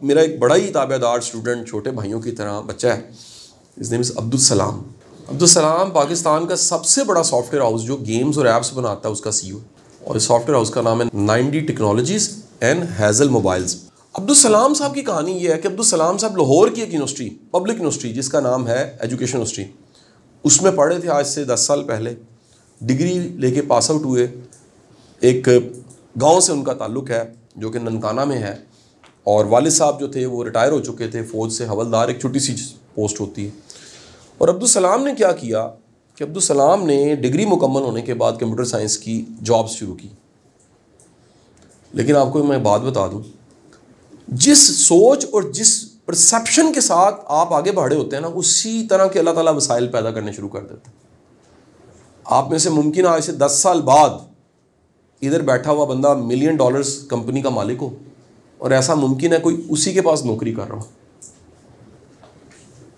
मेरा एक बड़ा ही ताबेदार स्टूडेंट, छोटे भाइयों की तरह बच्चा है, इस नेम इज़ अब्दुल सलाम। अब्दुल सलाम पाकिस्तान का सबसे बड़ा सॉफ्टवेयर हाउस जो गेम्स और ऐप्स बनाता है उसका CEO, और इस सॉफ्टवेयर हाउस का नाम है 9D technologies and hassle mobiles. Abdul Salam साहब की कहानी ये है कि अब्दुल सलाम साहब लाहौर की एक यूनिवर्सिटी, पब्लिक यूनिवर्सिटी जिसका नाम है एजुकेशन यूनिवर्सिटी, उसमें पढ़े थे आज से 10 साल पहले। डिग्री लेके पास आउट हुए। एक गांव से उनका ताल्लुक़ है जो कि ननकाना में है, और वालिद साहब जो थे वो रिटायर हो चुके थे फ़ौज से, हवलदार, एक छोटी सी पोस्ट होती है। और अब्दुल सलाम ने क्या किया कि अब्दुल सलाम ने डिग्री मुकम्मल होने के बाद कंप्यूटर साइंस की जॉब्स शुरू की। लेकिन आपको मैं बात बता दूं, जिस सोच और जिस परसेप्शन के साथ आप आगे बढ़े होते हैं ना, उसी तरह के अल्लाह ताला वसाइल पैदा करने शुरू कर देते हैं। आप में से मुमकिन आज से 10 साल बाद इधर बैठा हुआ बंदा $1 मिलियन कंपनी का मालिक हो, और ऐसा मुमकिन है कोई उसी के पास नौकरी कर रहा हो।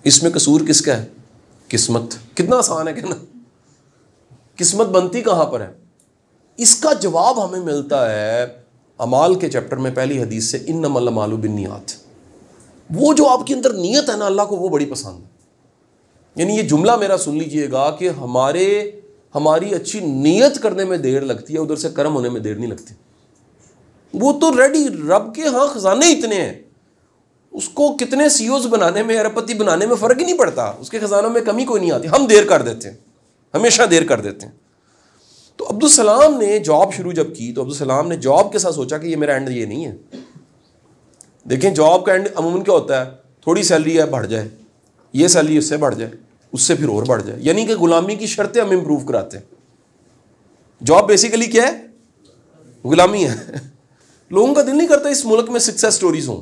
इसमें कसूर किसका है? किस्मत। कितना आसान है कहना, किस्मत बनती कहां पर है? इसका जवाब हमें मिलता है अमाल के चैप्टर में पहली हदीस से, इन्नमल अमालु बिन्नियात। वो जो आपके अंदर नीयत है ना, अल्लाह को वो बड़ी पसंद है। यानी ये जुमला मेरा सुन लीजिएगा कि हमारी अच्छी नीयत करने में देर लगती है, उधर से कर्म होने में देर नहीं लगती। वो तो रेडी, रब के हाँ खजाने इतने हैं, उसको कितने CEOs बनाने में, अरबपति बनाने में फ़र्क ही नहीं पड़ता, उसके खजानों में कमी कोई नहीं आती। हम देर कर देते हैं, हमेशा देर कर देते हैं। तो अब्दुल सलाम ने जॉब शुरू जब की, तो अब्दुल सलाम ने जॉब के साथ सोचा कि ये मेरा एंड ये नहीं है। देखें, जॉब का एंड अमूमन क्या होता है? थोड़ी सैलरी है, बढ़ जाए, ये सैलरी उससे बढ़ जाए, उससे फिर और बढ़ जाए, यानी कि गुलामी की शर्तें हम इंप्रूव कराते हैं। जॉब बेसिकली क्या है? गुलामी है। लोगों का दिल नहीं करता इस मुल्क में सक्सेस स्टोरीज हों।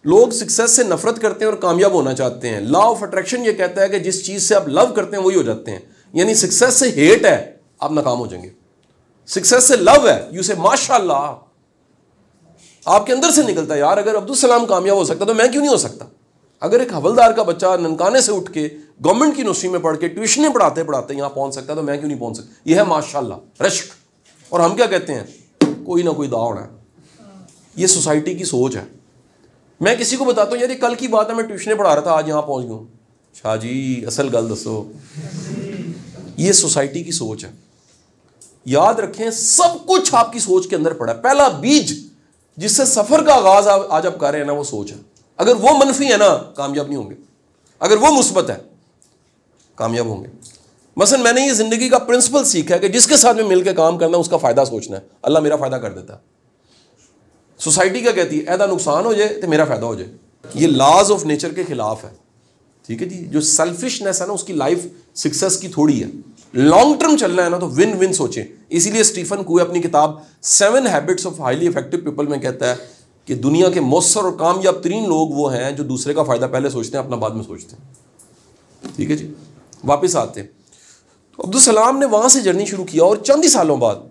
लोग सक्सेस से नफरत करते हैं और कामयाब होना चाहते हैं। लॉ ऑफ अट्रैक्शन ये कहता है कि जिस चीज़ से आप लव करते हैं वही हो जाते हैं। यानी सक्सेस से हेट है, आप नाकाम हो जाएंगे। सक्सेस से लव है, यू से माशाल्लाह, आपके अंदर से निकलता है, यार अगर अब्दुल सलाम कामयाब हो सकता तो मैं क्यों नहीं हो सकता? अगर एक हवलदार का बच्चा ननकाने से उठ के गवर्नमेंट की यूनिवर्सिटी में पढ़ के ट्यूशनें पढ़ाते पढ़ाते यहाँ पहुँच सकता तो मैं क्यों नहीं पहुँच सकता? यह है माशाल्लाह, रश्क। और हम क्या कहते हैं? कोई ना कोई दाव होना है। ये सोसाइटी की सोच है। मैं किसी को बताता हूँ, यार ये कल की बात है, मैं ट्यूशनें पढ़ा रहा था, आज यहाँ पहुँच गया। शाह जी असल गल दसो। ये सोसाइटी की सोच है। याद रखें, सब कुछ आपकी सोच के अंदर पड़ा है। पहला बीज जिससे सफ़र का आगाज आज आप कर रहे हैं ना, वो सोच है। अगर वो मनफी है ना, कामयाब नहीं होंगे। अगर वो मुस्बत है, कामयाब होंगे। मसलन मैंने ये ज़िंदगी का प्रिंसिपल सीखा है कि जिसके साथ में मिलकर काम करना है उसका फ़ायदा सोचना है। अल्लाह मेरा फ़ायदा कर देता है। सोसाइटी क्या कहती है? ऐसा नुकसान हो जाए तो मेरा फ़ायदा हो जाए। ये लॉज ऑफ नेचर के खिलाफ है। ठीक है जी। जो सेल्फिशनेस है ना, उसकी लाइफ सक्सेस की थोड़ी है। लॉन्ग टर्म चलना है ना तो विन विन सोचें। इसीलिए स्टीफन कूए अपनी किताब 7 habits of highly effective people में कहता है कि दुनिया के मौसर और कामयाब तरीन लोग वो हैं जो दूसरे का फ़ायदा पहले सोचते हैं, अपना बाद में सोचते हैं। ठीक है जी। वापस आते हैं तो अब्दुल सलाम ने वहाँ से जर्नी शुरू किया, और चंद ही सालों बाद,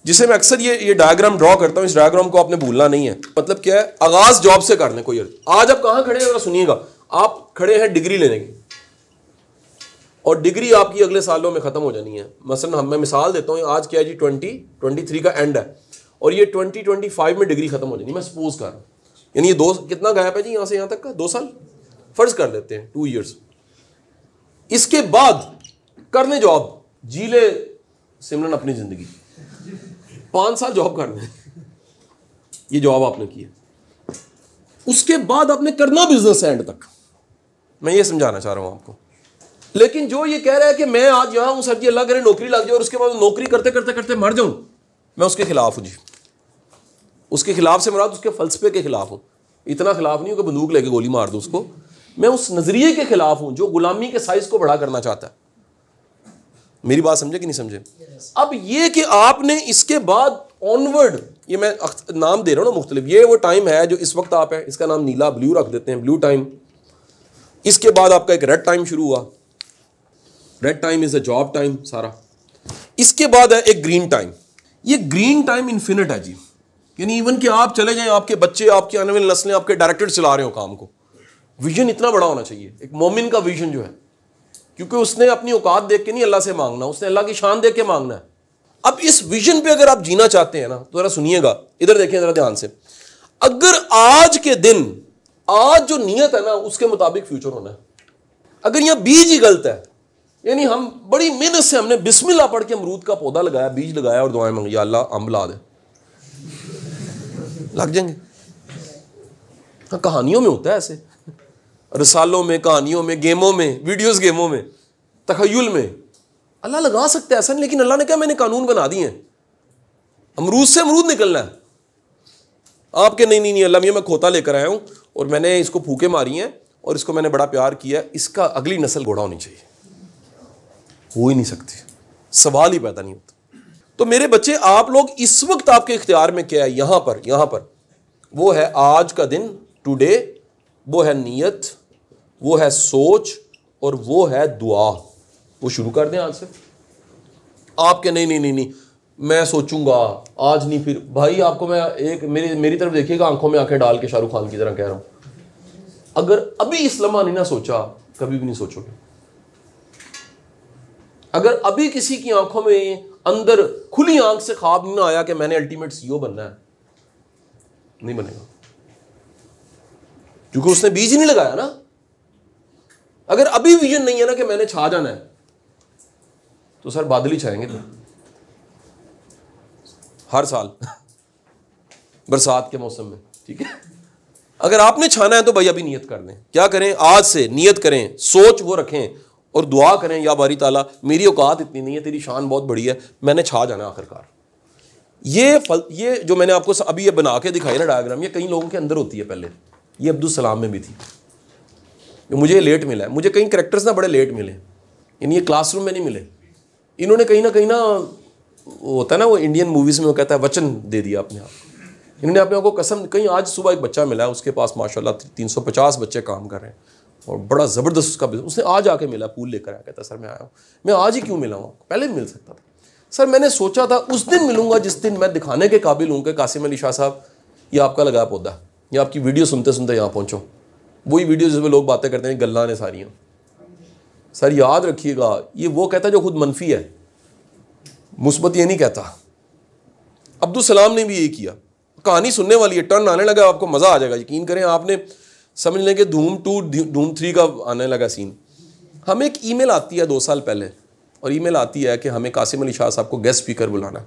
जिसे मैं अक्सर ये डायग्राम ड्रॉ करता हूँ, इस डायग्राम को आपने भूलना नहीं है। मतलब क्या है? आगाज़ जॉब से करने कोई। आज आप कहाँ खड़े हैं जरा सुनिएगा। आप खड़े हैं डिग्री लेने की, और डिग्री आपकी अगले सालों में ख़त्म हो जानी है। मसलन मैं मिसाल देता हूँ, आज क्या है जी, 2023 का एंड है, और ये 2025 में डिग्री ख़त्म हो जानी, मैं सपोज कर रहा हूँ। यानी ये कितना गैप है जी यहाँ से यहाँ तक का? 2 साल फ़र्ज़ कर लेते हैं, 2 ईयर्स। इसके बाद करने जॉब, जी ले सिमरन अपनी ज़िंदगी, 5 साल जॉब करने, ये जॉब आपने की है। उसके बाद आपने करना बिजनेस एंड तक। मैं ये समझाना चाह रहा हूँ आपको। लेकिन जो ये कह रहा है कि मैं आज यहाँ हूँ सर जी, अल्लाह करे नौकरी लग जाए और उसके बाद नौकरी करते करते करते मर जाऊँ, मैं उसके खिलाफ हूँ जी। उसके खिलाफ से मुराद उसके फलसफे के खिलाफ हूँ। इतना खिलाफ नहीं हूँ कि बंदूक लेके गोली मार दूँ उसको। मैं उस नज़रिए के खिलाफ हूँ जो गुलामी के साइज को बड़ा करना चाहता है। मेरी बात समझे कि नहीं समझे? अब ये कि आपने इसके बाद ऑनवर्ड, ये मैं नाम दे रहा हूँ ना मुख्तलिफ, ये वो टाइम है जो इस वक्त आप है, इसका नाम नीला, ब्लू रख देते हैं, ब्लू टाइम। इसके बाद आपका एक रेड टाइम शुरू हुआ। Red time is a job time सारा। इसके बाद है एक ग्रीन टाइम। ये ग्रीन टाइम इन्फिनिट है जी। यानी इवन कि आप चले जाएं, आपके बच्चे, आपकी आने वाली नस्लें, आपके डायरेक्टर चला रहे हो काम को, विजन इतना बड़ा होना चाहिए। एक मोमिन का विजन जो है, क्योंकि उसने अपनी औकात देख के नहीं अल्लाह से मांगना, उसने अल्लाह की शान देख के मांगना है। अब इस विजन पे अगर आप जीना चाहते हैं ना, तो जरा सुनिएगा, इधर देखें जरा ध्यान से। अगर आज के दिन, आज जो नीयत है ना उसके मुताबिक फ्यूचर होना है। अगर यहां बीज ही गलत है, यानी हम बड़ी मेहनत से हमने बिस्मिल्लाह पढ़ के अमरूद का पौधा लगाया, बीज लगाया और दुआएं मांगी, या अल्लाह अम्ब ला दे, लग जाएंगे। हाँ, कहानियों में होता है ऐसे, रसालों में, कहानियों में, गेमों में, वीडियोस गेमों में, तखय्युल में अल्लाह लगा सकता है ऐसा नहीं। लेकिन अल्लाह ने कहा मैंने कानून बना दिए हैं, अमरूद से अमरूद निकलना है। आपके नहीं अल्लाह मियां मैं खोता लेकर आया हूं और मैंने इसको फूके मारी हैं और इसको मैंने बड़ा प्यार किया, इसका अगली नस्ल घोड़ा होनी चाहिए। हो ही नहीं सकती, सवाल ही पैदा नहीं होता। तो मेरे बच्चे, आप लोग इस वक्त आपके इख्तियार में क्या है, यहां पर वो है आज का दिन, टुडे, वो है नीयत, वो है सोच और वो है दुआ। वो शुरू कर दें आज से। आपके नहीं मैं सोचूंगा आज नहीं, फिर भाई आपको मैं एक मेरी तरफ देखिएगा, आंखों में आंखें डाल के शाहरुख खान की तरह कह रहा हूं, अगर अभी इस लम्हा नहीं ना सोचा, कभी भी नहीं सोचोगे। अगर अभी किसी की आंखों में अंदर खुली आंख से ख्वाब नहीं ना आया कि मैंने अल्टीमेट सीईओ बनना है, नहीं बनेगा, क्योंकि उसने बीज ही नहीं लगाया ना। अगर अभी विजन नहीं है ना कि मैंने छा जाना है, तो सर बादल ही छाएंगे तो हर साल बरसात के मौसम में, ठीक है। अगर आपने छाना है तो भाई अभी नियत कर दें। क्या करें, आज से नियत करें, सोच वो रखें और दुआ करें, या बारी ताला मेरी औकात इतनी नहीं है, तेरी शान बहुत बड़ी है, मैंने छा जाना आखिरकार। ये जो मैंने आपको अभी ये बना के दिखाई ना डायग्राम, ये कई लोगों के अंदर होती है पहले, ये अब्दुल सलाम में भी थी, मुझे लेट मिला है। मुझे कई कैरेक्टर्स ना बड़े लेट मिले, यानी ये क्लासरूम में नहीं मिले। इन्होंने कहीं ना होता है ना वो इंडियन मूवीज़ में वो कहता है वचन दे दिया अपने आप, इन्होंने अपने आप को कसम। कहीं आज सुबह एक बच्चा मिला है, उसके पास माशाल्लाह 350 बच्चे काम कर रहे हैं और बड़ा ज़बरदस्त उसका बिजनेस। उसने आज आके मिला, पूल लेकर आया, कहता सर मैं आया हूँ, मैं आज ही क्यों मिला हूँ, पहले भी मिल सकता था सर। मैंने सोचा था उस दिन मिलूंगा जिस दिन मैं दिखाने के काबिल हूँ कि कासिम अली शाह साहब ये आपका लगाया पौधा, ये आपकी वीडियो सुनते सुनते यहाँ पहुँचो। वही वीडियो जिसमें लोग बातें करते हैं गल्ला ने सारियाँ। सर याद रखिएगा, ये वो कहता है जो खुद मनफी है, मुस्बत ये नहीं कहता। अब्दुल सलाम ने भी यही किया। कहानी सुनने वाली है, टर्न आने लगा, आपको मज़ा आ जाएगा, यकीन करें। आपने समझ लें कि धूम 2 धूम 3 का आने लगा सीन। हमें एक ईमेल आती है 2 साल पहले, और ईमेल आती है कि हमें कासिम अली शाह साहब को गेस्ट स्पीकर बुलाना है।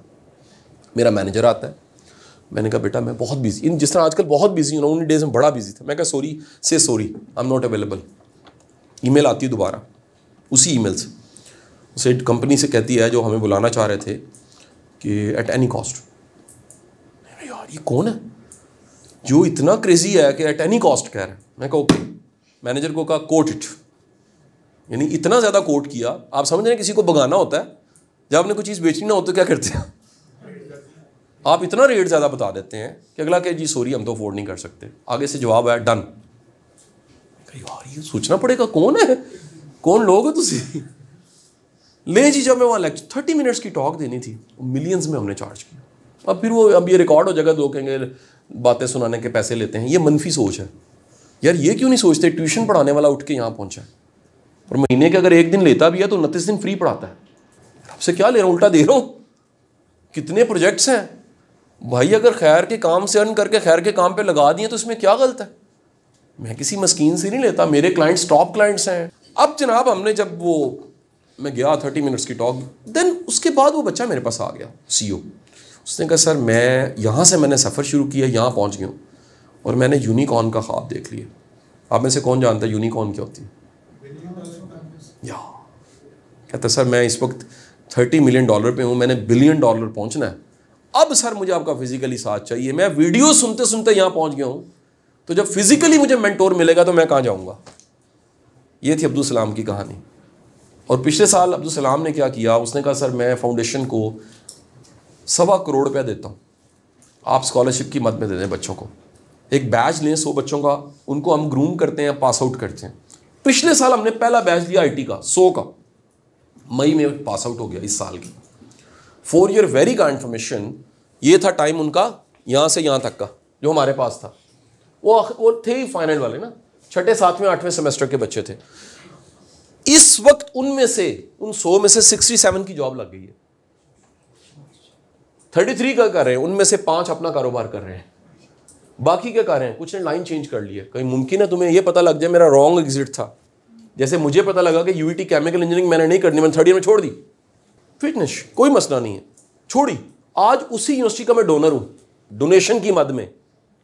मेरा मैनेजर आता है, मैंने कहा बेटा मैं बहुत बिजी, इन जिस तरह आजकल बहुत बिजी हूँ, उन डेज में बड़ा बिजी था। मैं कहा sorry I am not available. Email आती है दोबारा उसी ईमेल से, उसे कंपनी से कहती है जो हमें बुलाना चाह रहे थे कि एट एनी कॉस्ट। यार ये कौन है जो इतना क्रेजी है कि एट एनी कॉस्ट कह रहा है। मैं कहा ओके। मैनेजर को कहा कोट इट, यानी इतना ज़्यादा कोट किया। आप समझ रहे हैं किसी को भगाना होता है, जब आपने कोई चीज़ बेचनी ना हो तो क्या करते हैं आप इतना रेट ज़्यादा बता देते हैं कि अगला कहे जी सॉरी हम तो अफोर्ड नहीं कर सकते। आगे से जवाब आया डन। यार ये सोचना पड़ेगा कौन है, कौन लोग हो तुसी। ले जी, जब मैं वहाँ लेक्चर 30 मिनट्स की टॉक देनी थी, मिलियंस में हमने चार्ज किया। अब ये रिकॉर्ड हो जाएगा, लोग कहेंगे बातें सुनाने के पैसे लेते हैं। ये मनफी सोच है यार। ये क्यों नहीं सोचते ट्यूशन पढ़ाने वाला उठ के यहाँ पहुँचा है और महीने के अगर 1 दिन लेता भी है तो 29 दिन फ्री पढ़ाता है। आपसे क्या ले रहा हूँ, उल्टा दे रहा हूँ। कितने प्रोजेक्ट्स हैं भाई, अगर खैर के काम से अर्न करके खैर के काम पे लगा दिए तो इसमें क्या गलत है। मैं किसी मस्कीन से नहीं लेता, मेरे क्लाइंट्स टॉप क्लाइंट्स हैं। अब जनाब हमने जब वो मैं गया 30 मिनट्स की टॉक, देन उसके बाद वो बच्चा मेरे पास आ गया सीईओ। उसने कहा सर मैं यहाँ से मैंने सफ़र शुरू किया, यहाँ पहुँच गया हूँ और मैंने यूनिकॉर्न का ख्वाब देख लिया। आप में से कौन जानता है यूनिकॉर्न क्या होती है? या कहता सर मैं इस वक्त $30 मिलियन पे हूँ, मैंने $1 बिलियन पहुँचना है। अब सर मुझे आपका फिजिकली साथ चाहिए। मैं वीडियो सुनते सुनते यहाँ पहुँच गया हूँ, तो जब फिजिकली मुझे मेंटोर मिलेगा तो मैं कहाँ जाऊँगा। ये थी अब्दुल सलाम की कहानी। और पिछले साल अब्दुल सलाम ने क्या किया, उसने कहा सर मैं फाउंडेशन को ₹1.25 करोड़ देता हूँ, आप स्कॉलरशिप की मद में दे दें बच्चों को। एक बैच लें 100 बच्चों का, उनको हम ग्रूम करते हैं, पास आउट करते हैं। पिछले साल हमने पहला बैच लिया IT का 100 का, मई में पास आउट हो गया इस साल की। 4 ईयर वेरी का इन्फॉर्मेशन। ये था टाइम उनका यहाँ से यहाँ तक का जो हमारे पास था। वो थे ही फाइनल वाले ना, 6ठे 7वें 8वें सेमेस्टर के बच्चे थे। इस वक्त उनमें से उन 100 में से 67 की जॉब लग गई है। 33 का कर रहे हैं, उनमें से 5 अपना कारोबार कर रहे हैं। बाकी क्या कर रहे हैं, कुछ ने लाइन चेंज कर ली है। कहीं मुमकिन है तुम्हें ये पता लग जाए मेरा रॉन्ग एग्जिट था, जैसे मुझे पता लगा कि यूईटी केमिकल इंजीनियरिंग मैंने नहीं करनी, मैंने 3rd ईयर में छोड़ दी, फिटनेस कोई मसला नहीं है, छोड़ी। आज उसी यूनिवर्सिटी का मैं डोनर हूँ, डोनेशन की मद में,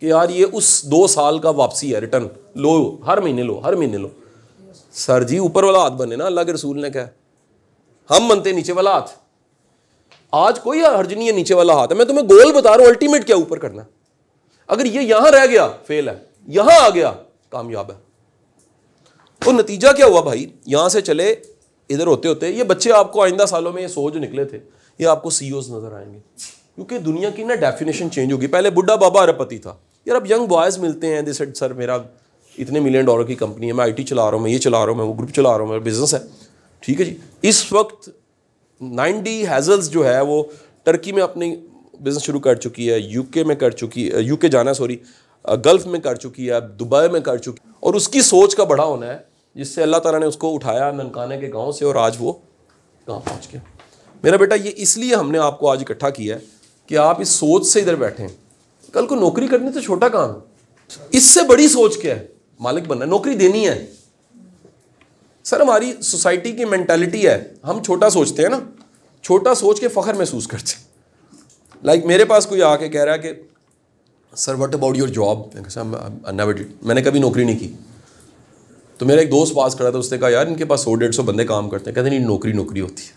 कि यार ये उस 2 साल का वापसी है, रिटर्न लो, हर महीने लो, हर महीने लो। सर जी ऊपर वाला हाथ बने ना, अल्लाह के रसूल ने कहा, हम मनते नीचे वाला हाथ। आज कोई हर्ज नहीं है नीचे वाला हाथ है, मैं तुम्हें गोल बता रहा हूं, अल्टीमेट क्या ऊपर करना। अगर ये यहां रह गया फेल है, यहां आ गया कामयाब है। तो नतीजा क्या हुआ भाई, यहां से चले इधर होते होते ये बच्चे आपको आइंदा सालों में ये सोच निकले थे, ये आपको सीईओज नजर आएंगे, क्योंकि दुनिया की ना डेफिनेशन चेंज होगी। पहले बुढ़ा बाबा अरबपति था, यार अब यंग बॉयज मिलते हैं, दे सेड सर मेरा इतने $1 मिलियन की कंपनी है, मैं आईटी चला रहा हूँ, मैं ये चला रहा हूँ, मैं वो ग्रुप चला रहा हूँ, मेरा बिजनेस है। ठीक है जी, इस वक्त 90 हैजल्स जो है वो टर्की में अपनी बिजनेस शुरू कर चुकी है, यूके में कर चुकी है, यूके जाना सॉरी, गल्फ में कर चुकी है, दुबई में कर चुकी है। और उसकी सोच का बड़ा होना है, जिससे अल्लाह ताला ने उसको उठाया ननकाने के गांव से और आज वो कहाँ पहुँच गया। मेरा बेटा ये इसलिए हमने आपको आज इकट्ठा किया है कि आप इस सोच से इधर बैठे हैं। कल को नौकरी करनी तो छोटा काम है, इससे बड़ी सोच क्या है, मालिक बनना है, नौकरी देनी है। सर हमारी सोसाइटी की मेंटालिटी है, हम छोटा सोचते हैं ना, छोटा सोच के फख्र महसूस करते हैं। लाइक मेरे पास कोई आके कह रहा है कि sir what about your job, मैंने कभी नौकरी नहीं की। तो मेरा एक दोस्त पास खड़ा था, उसने कहा यार इनके पास 100-150 बंदे काम करते हैं, कहते नहीं नौकरी होती है।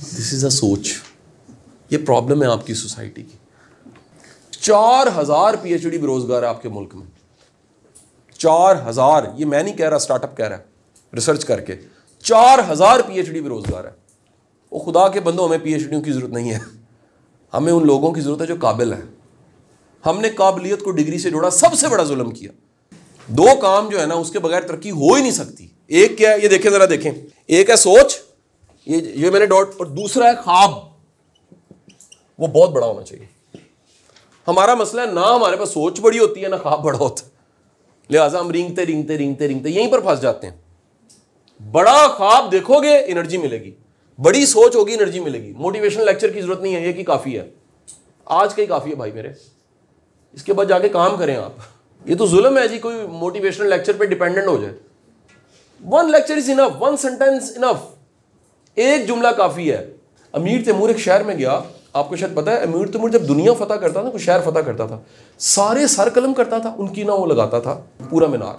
दिस इज़ अ सोच, ये प्रॉब्लम है आपकी सोसाइटी की। 4000 PhD बेरोजगार है आपके मुल्क में, 4000, ये मैं नहीं कह रहा, स्टार्टअप कह रहा है रिसर्च करके, 4000 PhD बेरोजगार है। वो खुदा के बंदों, हमें PhD की जरूरत नहीं है, हमें उन लोगों की जरूरत है जो काबिल है। हमने काबिलियत को डिग्री से जोड़ा, सबसे बड़ा जुल्म किया। 2 काम जो है ना उसके बगैर तरक्की हो ही नहीं सकती। एक क्या है, ये देखें जरा देखें, एक है सोच, ये मैंने डॉट, और दूसरा है ख्वाब, वो बहुत बड़ा होना चाहिए। हमारा मसला है ना, हमारे पास सोच बड़ी होती है ना ख्वाब बड़ा होता है, लिहाजा हम रिंगते यहीं पर फंस जाते हैं। बड़ा ख्वाब देखोगे एनर्जी मिलेगी, बड़ी सोच होगी एनर्जी मिलेगी। मोटिवेशनल लेक्चर की जरूरत नहीं है, एक ही काफी है, आज का ही काफी है भाई मेरे, इसके बाद जाके काम करें आप। ये तो जुल्म है जी, कोई मोटिवेशनल लेक्चर पे डिपेंडेंट हो जाए। 1 lecture is enough, 1 sentence enough, एक जुमला काफी है। अमीर तैमूर एक शहर में गया, आपको शायद पता है, अमीर तैमूर जब दुनिया फतह करता था, कोई शहर फतह करता था, सारे सर कलम करता था, उनकी ना वो लगाता था पूरा मीनार,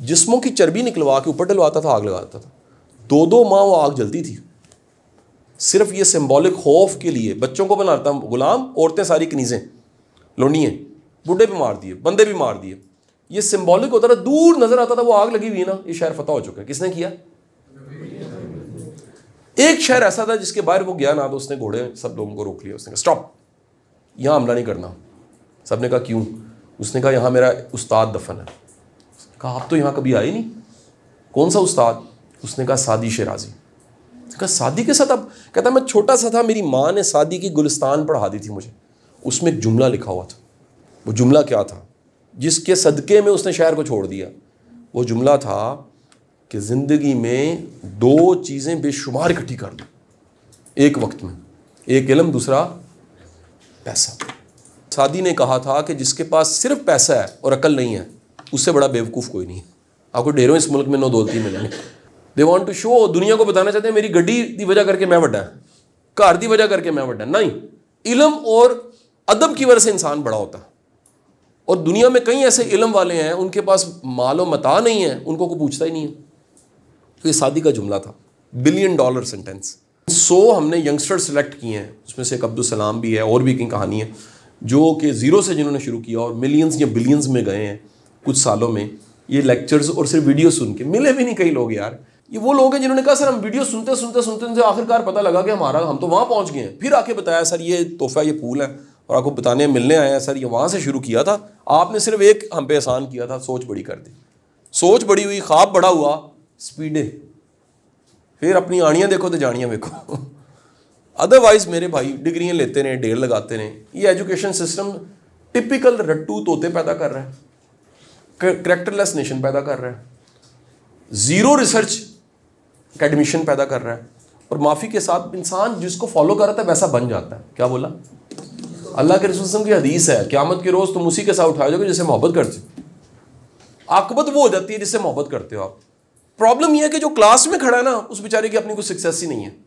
जिस्मों की चर्बी निकलवा के ऊपर डलवाता था, आग लगाता था। 2-2 माह वो आग जलती थी, सिर्फ ये सिंबॉलिक खौफ के लिए। बच्चों को बनाता गुलाम, औरतें सारी कनीजें लोनिए, बुढ़े भी मार दिए, बंदे भी मार दिए। ये सिंबॉलिक होता था, दूर नजर आता था वो आग लगी हुई है ना, ये शहर फतह हो चुका है। किसने किया? एक शहर ऐसा था जिसके बाहर वो गया ना, तो उसने घोड़े सब लोगों को रोक लिया, उसने कहा स्टॉप, यहाँ हमला नहीं करना। सबने कहा क्यों? उसने कहा यहाँ मेरा उस्ताद दफन है। कहा आप तो यहाँ कभी आए नहीं। कौन सा उस्ताद? उसने कहा सादी शिराजी। कहा सादी के साथ? अब कहता मैं छोटा सा था, मेरी माँ ने सादी की गुलिस्तान पढ़ा दी थी मुझे, उसमें एक जुमला लिखा हुआ था। वो जुमला क्या था जिसके सदक़े में उसने शहर को छोड़ दिया? वो जुमला था कि ज़िंदगी में 2 चीज़ें बेशुमार इकट्ठी कर दो एक वक्त में, एक इल्म, दूसरा पैसा। सादी ने कहा था कि जिसके पास सिर्फ पैसा है और अकल नहीं है, उससे बड़ा बेवकूफ़ कोई नहीं है। आपको ढेरों इस मुल्क में नो दौलती मिलेंगे। दे वांट टू शो, दुनिया को बताना चाहते हैं मेरी गड्डी की वजह करके मैं बड़ा है, घर की वजह करके मैं बड़ा। नहीं, इल्म और अदब की वजह से इंसान बड़ा होता है। और दुनिया में कई ऐसे इल्म वाले हैं, उनके पास मालो मता नहीं है, उनको कोई पूछता ही नहीं है। तो ये सादी का जुमला था, $1 बिलियन सेंटेंस। 100 हमने यंगस्टर सेलेक्ट किए हैं, उसमें से एक अब्दुल सलाम भी है, और भी कई कहानी है, जो कि ज़ीरो से जिन्होंने शुरू किया और मिलियंस या बिलियंस में गए हैं कुछ सालों में। ये लेक्चर्स और सिर्फ वीडियो सुन के, मिले भी नहीं कई लोग यार। ये वो लोग हैं जिन्होंने कहा सर हम वीडियो सुनते सुनते आखिरकार पता लगा कि हम तो वहाँ पहुँच गए हैं। फिर आके बताया सर ये तोहफा, ये फूल है, और आपको बताने मिलने आए हैं सर, ये वहाँ से शुरू किया था, आपने सिर्फ एक हम पे एहसान किया था, सोच बड़ी कर दी। सोच बड़ी हुई, ख्वाब बड़ा हुआ, स्पीडे, फिर अपनी आड़ियाँ देखो तो जानियाँ देखो। अदरवाइज मेरे भाई डिग्रियाँ लेते रहे, ढेर लगाते रहे। ये एजुकेशन सिस्टम टिपिकल रट्टू तोते पैदा कर रहा है, करेक्टरलेस नेशन पैदा कर रहा है, ज़ीरो रिसर्च एकेडमिशियन पैदा कर रहा है, और माफ़ी के साथ इंसान जिसको फॉलो कर रहा था वैसा बन जाता है। क्या बोला? अल्लाह के रसूल की हदीस है, क़यामत के रोज़ तुम उसी के साथ उठाए जाओगे जिससे मोहब्बत करते हो। आकबत वो हो जाती है जिससे मोहब्बत करते हो आप। प्रॉब्लम यह है कि जो क्लास में खड़ा है ना, उस बेचारे की अपनी कुछ सक्सेस ही नहीं है।